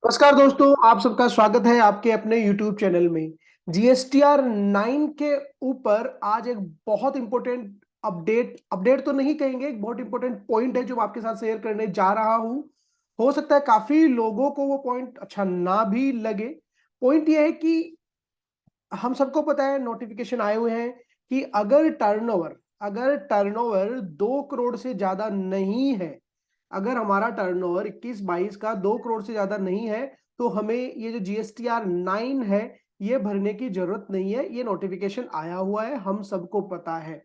नमस्कार दोस्तों, आप सबका स्वागत है आपके अपने YouTube चैनल में। जीएसटीआर 9 के ऊपर आज एक बहुत इंपॉर्टेंट अपडेट तो नहीं कहेंगे, एक बहुत इंपॉर्टेंट पॉइंट है जो मैं आपके साथ शेयर करने जा रहा हूं। हो सकता है काफी लोगों को वो पॉइंट अच्छा ना भी लगे। पॉइंट ये है कि हम सबको पता है, नोटिफिकेशन आए हुए हैं कि अगर टर्नओवर 2 करोड़ से ज्यादा नहीं है, अगर हमारा टर्नओवर 21-22 का 2 करोड़ से ज्यादा नहीं है, तो हमें ये जो जीएसटीआर 9 है ये भरने की जरूरत नहीं है। ये नोटिफिकेशन आया हुआ है, हम सबको पता है।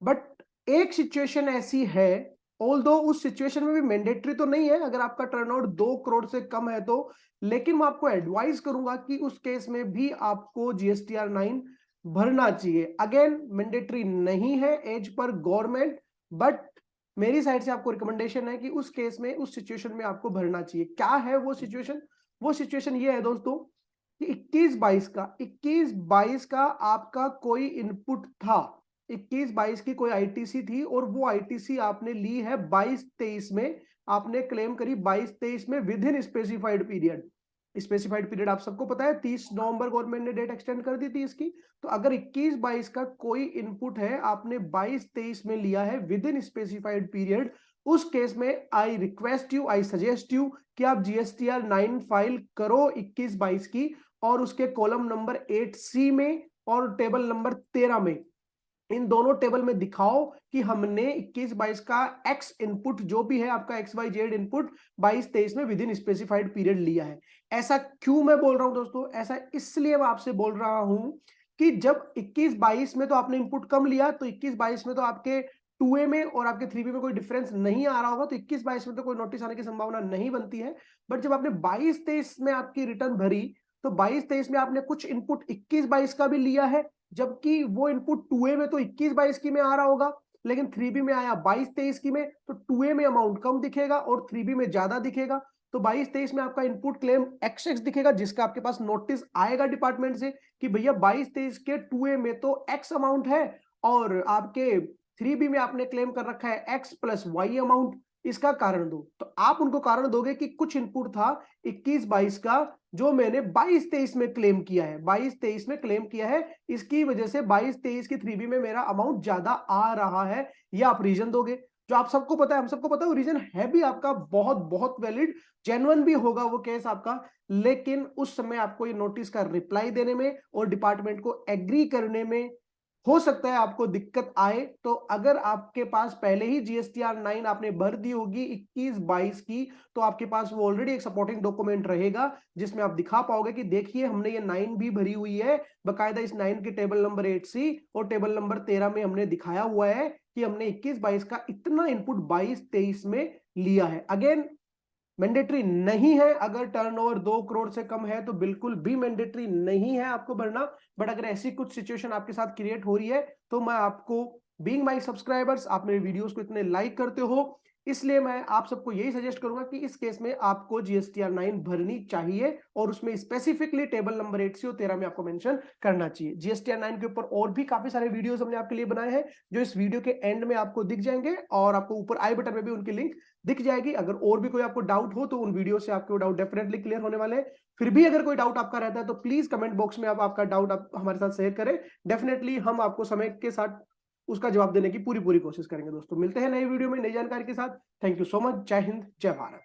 बट एक सिचुएशन ऐसी है, ऑल्दो उस सिचुएशन में भी मैंडेटरी तो नहीं है अगर आपका टर्नओवर 2 करोड़ से कम है तो, लेकिन मैं आपको एडवाइस करूंगा कि उस केस में भी आपको जीएसटीआर 9 भरना चाहिए। अगेन मैंडेटरी नहीं है एज पर गवर्नमेंट, बट मेरी साइड से आपको रिकमेंडेशन है कि उस केस में, उस सिचुएशन में आपको भरना चाहिए। क्या है वो सिचुएशन? वो सिचुएशन ये है दोस्तों कि 21-22 का आपका कोई इनपुट था, 21-22 की कोई आईटीसी थी और वो आईटीसी आपने ली है 22-23 में, आपने क्लेम करी 22-23 में with in specified period. Specified period आप सबको पता है, 30 नवंबर गवर्नमेंट ने डेट एक्सटेंड कर दी थी इसकी। तो अगर 21-22 का कोई इनपुट है, आपने 22-23 में लिया है विद इन स्पेसिफाइड पीरियड, उस केस में I request you, I suggest you कि आप जीएसटीआर 9 फाइल करो 21-22 की, और उसके कॉलम नंबर 8C में और टेबल नंबर 13 में, इन दोनों टेबल में दिखाओ कि हमने 21-22 का एक्स इनपुट जो भी है आपका एक्स वाई जेड इनपुट 22-23 में विद इन स्पेसिफाइड पीरियड लिया है। ऐसा क्यों मैं बोल रहा हूं दोस्तों? ऐसा इसलिए मैं आपसे बोल रहा हूं कि जब 21-22 में तो आपने इनपुट कम लिया, तो 21-22 में तो आपके 2A में और आपके 3B में कोई डिफरेंस नहीं आ रहा होगा, तो 21-22 में तो कोई नोटिस आने की संभावना नहीं बनती है। बट जब आपने 22-23 में आपकी रिटर्न भरी, तो 22-23 में आपने कुछ इनपुट 21-22 का भी लिया है, जबकि वो इनपुट 2A में तो 21-22 की में आ रहा होगा, लेकिन 3B में आया 22-23 की में, तो 2A में अमाउंट कम दिखेगा और 3B में ज्यादा दिखेगा। तो 22-23 में आपका इनपुट क्लेम XX दिखेगा, जिसका आपके पास नोटिस आएगा डिपार्टमेंट से कि भैया 22-23 के 2A में तो X अमाउंट है, और आपके 3B में आपने क्लेम कर रखा है X प्लस Y अमाउंट, इसका कारण दो। तो आप उनको कारण दोगे कि कुछ इनपुट था 21-22 का जो मैंने 22-23 में क्लेम किया है, 22-23 में क्लेम किया है, इसकी वजह से 22-23 की 3B में मेरा अमाउंट ज्यादा आ रहा है। ये आप रीजन दोगे, जो आप सबको पता है, हम सबको पता है, वो रीजन है भी आपका बहुत बहुत वैलिड, जेन्युइन भी होगा वो केस आपका। लेकिन उस समय आपको ये नोटिस का रिप्लाई देने में और डिपार्टमेंट को एग्री करने में हो सकता है आपको दिक्कत आए। तो अगर आपके पास पहले ही जीएसटीआर 9 आपने भर दी होगी 21-22 की, तो आपके पास वो ऑलरेडी एक सपोर्टिंग डॉक्यूमेंट रहेगा जिसमें आप दिखा पाओगे कि देखिए हमने ये 9 भी भरी हुई है, बकायदा इस 9 के टेबल नंबर 8C और टेबल नंबर 13 में हमने दिखाया हुआ है कि हमने 21-22 का इतना इनपुट 22-23 में लिया है। अगेन मैंडेटरी नहीं है, अगर टर्नओवर 2 करोड़ से कम है तो बिल्कुल भी मैंडेटरी नहीं है आपको भरना। बट अगर ऐसी कुछ सिचुएशन आपके साथ क्रिएट हो रही है, तो मैं आपको, बीइंग माय सब्सक्राइबर्स, आप मेरे वीडियोस को इतने लाइक करते हो, इसलिए मैं आप सबको यही सजेस्ट करूंगा कि इस केस में आपको जीएसटीआर 9 भरनी चाहिए, और उसमें स्पेसिफिकली टेबल नंबर 8C और 13 में आपको मेंशन करना चाहिए। जीएसटीआर 9 के ऊपर और भी काफी सारे वीडियोस हमने आपके लिए बनाए हैं, जो इस वीडियो के एंड में आपको दिख जाएंगे, और आपको ऊपर आई बटन में भी उनकी लिंक दिख जाएगी। अगर और भी कोई आपको डाउट हो तो उन वीडियो से आपके डाउट डेफिनेटली क्लियर होने वाले हैं। फिर भी अगर कोई डाउट आपका रहता है तो प्लीज कमेंट बॉक्स में आप आपका डाउट आप हमारे साथ शेयर करें, डेफिनेटली हम आपको समय के साथ उसका जवाब देने की पूरी पूरी कोशिश करेंगे। दोस्तों मिलते हैं नई वीडियो में नई जानकारी के साथ। Thank you so much. जय हिंद, जय भारत।